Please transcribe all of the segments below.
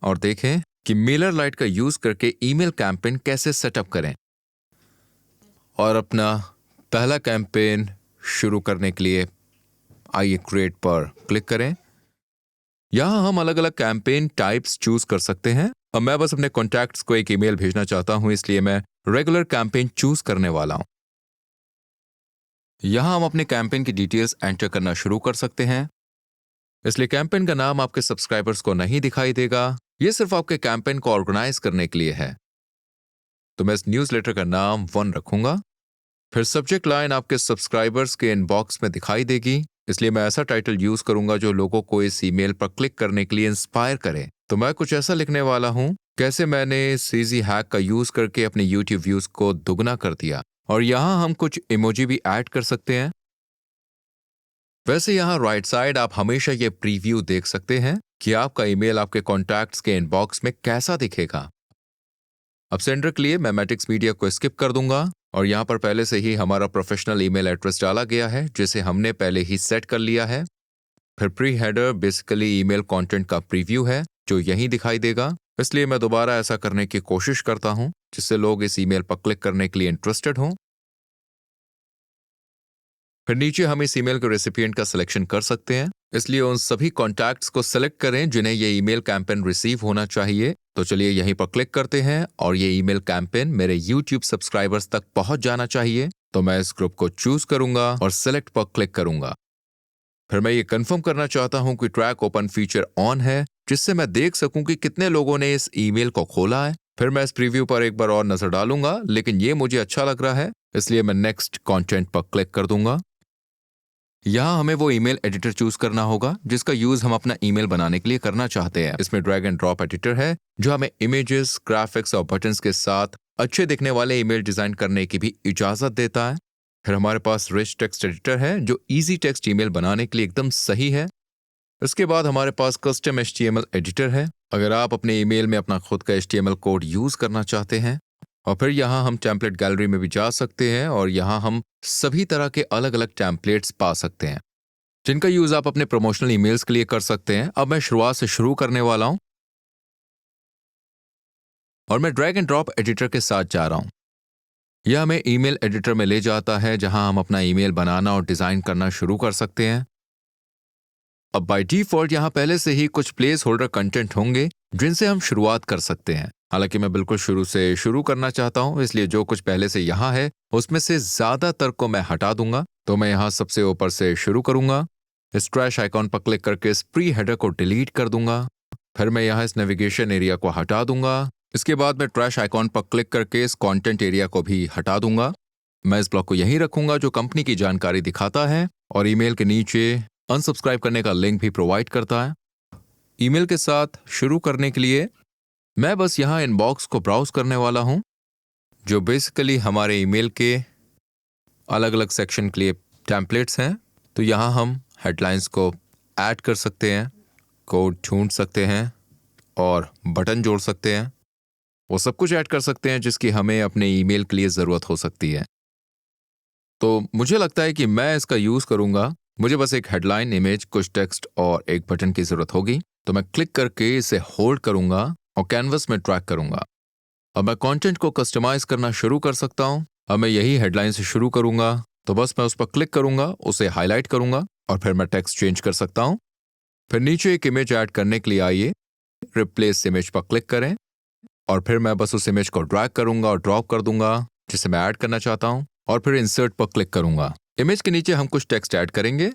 और देखें कि मेलर लाइट का यूज करके ईमेल कैंपेन कैसे सेटअप करें। और अपना पहला कैंपेन शुरू करने के लिए आइए क्रिएट पर क्लिक करें। यहां हम अलग अलग कैंपेन टाइप्स चूज कर सकते हैं। अब मैं बस अपने कॉन्टैक्ट्स को एक ईमेल भेजना चाहता हूं, इसलिए मैं रेगुलर कैंपेन चूज करने वाला हूं। यहां हम अपने कैंपेन की डिटेल्स एंटर करना शुरू कर सकते हैं, इसलिए कैंपेन का नाम आपके सब्सक्राइबर्स को नहीं दिखाई देगा। यह सिर्फ आपके कैंपेन को ऑर्गेनाइज करने के लिए है। तो मैं इस न्यूज़लेटर का नाम 1 रखूंगा। फिर सब्जेक्ट लाइन आपके सब्सक्राइबर्स के इनबॉक्स में दिखाई देगी, इसलिए मैं ऐसा टाइटल यूज करूंगा जो लोगों को इस ईमेल पर क्लिक करने के लिए इंस्पायर करे। तो मैं कुछ ऐसा लिखने वाला हूं, कैसे मैंने सीजी हैक का यूज करके अपने यूट्यूब व्यूज को दुगना कर दिया। और यहां हम कुछ इमोजी भी ऐड कर सकते हैं। वैसे यहां राइट साइड आप हमेशा ये प्रीव्यू देख सकते हैं कि आपका ईमेल आपके कॉन्टैक्ट्स के इनबॉक्स में कैसा दिखेगा। अब सेंडर के लिए मैं मैट्रिक्स मीडिया को स्किप कर दूंगा और यहाँ पर पहले से ही हमारा प्रोफेशनल ईमेल एड्रेस डाला गया है, जिसे हमने पहले ही सेट कर लिया है। फिर pre header basically email content का प्रीव्यू है जो यहीं दिखाई देगा, इसलिए मैं दोबारा ऐसा करने की कोशिश करता हूं जिससे लोग इस ईमेल पर क्लिक करने के लिए इंटरेस्टेड हों। फिर नीचे हम इस ईमेल के रेसिपिएंट का सिलेक्शन कर सकते हैं, इसलिए उन सभी कॉन्टैक्ट्स को सिलेक्ट करें जिन्हें ये ईमेल कैंपेन रिसीव होना चाहिए। तो चलिए यहीं पर क्लिक करते हैं और ये ईमेल कैंपेन मेरे YouTube सब्सक्राइबर्स तक पहुंच जाना चाहिए। तो मैं इस ग्रुप को चूज करूंगा और सिलेक्ट पर क्लिक करूंगा। फिर मैं ये कंफर्म करना चाहता हूं कि ट्रैक ओपन फीचर ऑन है, जिससे मैं देख सकूं कि कितने लोगों ने इस ईमेल को खोला है। फिर मैं इस प्रीव्यू पर एक बार और नजर डालूंगा, लेकिन ये मुझे अच्छा लग रहा है, इसलिए मैं नेक्स्ट कंटेंट पर क्लिक कर दूंगा। यहाँ हमें वो ईमेल एडिटर चूज करना होगा जिसका यूज हम अपना ईमेल बनाने के लिए करना चाहते हैं। इसमें ड्रैग एंड ड्रॉप एडिटर है जो हमें इमेजेस, ग्राफिक्स और बटन्स के साथ अच्छे दिखने वाले ईमेल डिजाइन करने की भी इजाजत देता है। फिर हमारे पास रिच टेक्स्ट एडिटर है जो इजी टेक्स्ट ईमेल बनाने के लिए एकदम सही है। इसके बाद हमारे पास कस्टम HTML एडिटर है, अगर आप अपने ईमेल में अपना खुद का HTML कोड यूज करना चाहते हैं। और फिर यहाँ हम टेम्पलेट गैलरी में भी जा सकते हैं और यहाँ हम सभी तरह के अलग अलग टेम्पलेट्स पा सकते हैं जिनका यूज आप अपने प्रमोशनल ईमेल्स के लिए कर सकते हैं। अब मैं शुरुआत से शुरू करने वाला हूं और मैं ड्रैग एंड ड्रॉप एडिटर के साथ जा रहा हूं। यह हमें ईमेल एडिटर में ले जाता है जहां हम अपना ईमेल बनाना और डिजाइन करना शुरू कर सकते हैं। अब बाय डिफॉल्ट यहाँ पहले से ही कुछ प्लेस होल्डर कंटेंट होंगे जिनसे हम शुरुआत कर सकते हैं। हालांकि मैं बिल्कुल शुरू से शुरू करना चाहता हूं, इसलिए जो कुछ पहले से यहाँ है उसमें से ज्यादातर को मैं हटा दूंगा। तो मैं यहाँ सबसे ऊपर से शुरू करूंगा। इस ट्रैश आइकॉन पर क्लिक करके इस प्री हेडर को डिलीट कर दूंगा। फिर मैं यहाँ इस नेविगेशन एरिया को हटा दूंगा। इसके बाद मैं ट्रैश आइकॉन पर क्लिक करके इस कंटेंट एरिया को भी हटा दूंगा। मैं इस ब्लॉक को यहीं रखूंगा जो कंपनी की जानकारी दिखाता है और ईमेल के नीचे अनसब्सक्राइब करने का लिंक भी प्रोवाइड करता है। ईमेल के साथ शुरू करने के लिए मैं बस यहाँ इनबॉक्स को ब्राउज करने वाला हूँ, जो बेसिकली हमारे ईमेल के अलग अलग सेक्शन के लिए टेम्पलेट्स हैं। तो यहाँ हम हेडलाइंस को ऐड कर सकते हैं, कोड ढूंढ सकते हैं और बटन जोड़ सकते हैं। वो सब कुछ ऐड कर सकते हैं जिसकी हमें अपने ईमेल के लिए ज़रूरत हो सकती है। तो मुझे लगता है कि मैं इसका यूज़ करूँगा। मुझे बस एक हेडलाइन, इमेज, कुछ टेक्स्ट और एक बटन की ज़रूरत होगी। तो मैं क्लिक करके इसे होल्ड करूँगा और कैनवस में ट्रैक करूँगा। अब मैं कंटेंट को कस्टमाइज करना शुरू कर सकता हूँ। अब मैं यही हेडलाइन से शुरू करूँगा, तो बस मैं उस पर क्लिक करूँगा, उसे हाईलाइट करूँगा और फिर मैं टेक्स्ट चेंज कर सकता हूँ। फिर नीचे एक इमेज ऐड करने के लिए आइए रिप्लेस इमेज पर क्लिक करें और फिर मैं बस उस इमेज को ड्रैग करूँगा और ड्रॉप कर दूंगा जिसे मैं ऐड करना चाहता हूँ और फिर इंसर्ट पर क्लिक करूँगा। इमेज के नीचे हम कुछ टेक्स्ट ऐड करेंगे,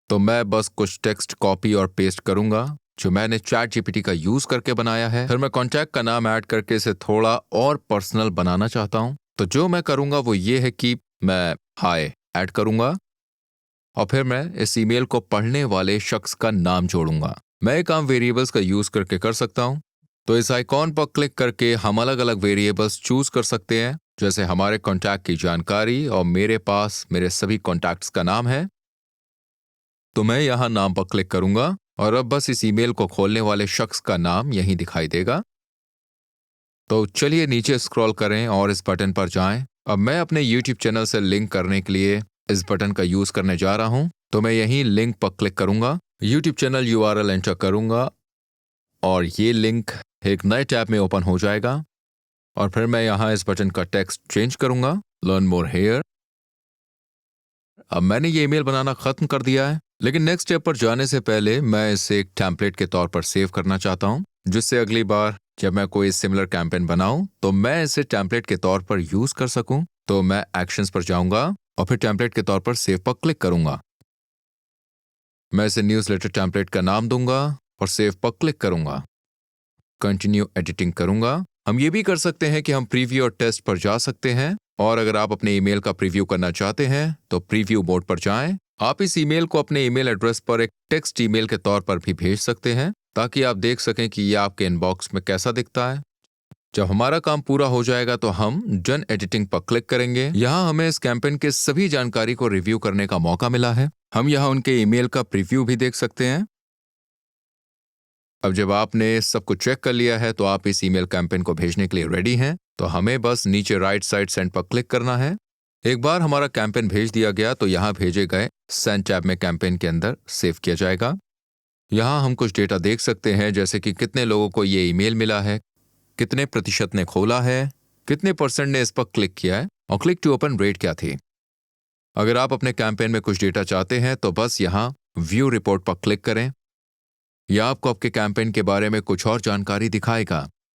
तो मैं बस कुछ टेक्स्ट कॉपी और पेस्ट करूँगा जो मैंने ChatGPT का यूज करके बनाया है। फिर मैं कॉन्टैक्ट का नाम ऐड करके इसे थोड़ा और पर्सनल बनाना चाहता हूं। तो जो मैं करूंगा वो ये है कि मैं हाय ऐड करूंगा और फिर मैं इस ईमेल को पढ़ने वाले शख्स का नाम जोड़ूंगा। मैं ये काम वेरिएबल्स का यूज करके कर सकता हूं। तो इस आइकॉन पर क्लिक करके हम अलग अलग वेरिएबल्स चूज कर सकते हैं, जैसे हमारे कॉन्टैक्ट की जानकारी और मेरे पास मेरे सभी कॉन्टैक्ट्स का नाम है। तो मैं यहाँ नाम पर क्लिक करूंगा और अब बस इस ईमेल को खोलने वाले शख्स का नाम यहीं दिखाई देगा। तो चलिए नीचे स्क्रॉल करें और इस बटन पर जाएं। अब मैं अपने YouTube चैनल से लिंक करने के लिए इस बटन का यूज करने जा रहा हूं। तो मैं यहीं लिंक पर क्लिक करूंगा, YouTube चैनल URL एंटर करूंगा और ये लिंक एक नए टैब में ओपन हो जाएगा और फिर मैं यहाँ इस बटन का टेक्स्ट चेंज करूंगा, लर्न मोर हेयर। अब मैंने ये ईमेल बनाना खत्म कर दिया है, लेकिन नेक्स्ट स्टेप पर जाने से पहले मैं इसे एक टेम्पलेट के तौर पर सेव करना चाहता हूँ, जिससे अगली बार जब मैं कोई सिमिलर कैंपेन बनाऊं तो मैं इसे टेम्पलेट के तौर पर यूज कर सकूं। तो मैं एक्शंस पर जाऊंगा और फिर टेम्पलेट के तौर पर सेव पर क्लिक करूंगा। मैं इसे न्यूज़लेटर टेम्पलेट का नाम दूंगा और सेव पर क्लिक करूंगा। कंटिन्यू एडिटिंग करूंगा। हम ये भी कर सकते हैं कि हम प्रीव्यू और टेस्ट पर जा सकते हैं, और अगर आप अपने ईमेल का प्रीव्यू करना चाहते हैं तो प्रीव्यू मोड पर जाएं। आप इस ईमेल को अपने ईमेल एड्रेस पर एक टेक्स्ट ईमेल के तौर पर भी भेज सकते हैं, ताकि आप देख सकें कि यह आपके इनबॉक्स में कैसा दिखता है। जब हमारा काम पूरा हो जाएगा तो हम डन एडिटिंग पर क्लिक करेंगे। यहाँ हमें इस कैंपेन के सभी जानकारी को रिव्यू करने का मौका मिला है। हम यहाँ उनके ईमेल का प्रीव्यू भी देख सकते हैं। अब जब आपने सब कुछ चेक कर लिया है तो आप इस ईमेल कैंपेन को भेजने के लिए रेडी हैं। तो हमें बस नीचे राइट साइड सेंड पर क्लिक करना है। एक बार हमारा कैंपेन भेज दिया गया तो यहाँ भेजे गए सेंड टैब में कैंपेन के अंदर सेव किया जाएगा। यहाँ हम कुछ डेटा देख सकते हैं, जैसे कि कितने लोगों को ये ईमेल मिला है, कितने प्रतिशत ने खोला है, कितने % ने इस पर क्लिक किया है और क्लिक टू ओपन रेट क्या थी। अगर आप अपने कैंपेन में कुछ डेटा चाहते हैं तो बस यहाँ व्यू रिपोर्ट पर क्लिक करें। यह आपको आपके कैंपेन के बारे में कुछ और जानकारी दिखाएगा।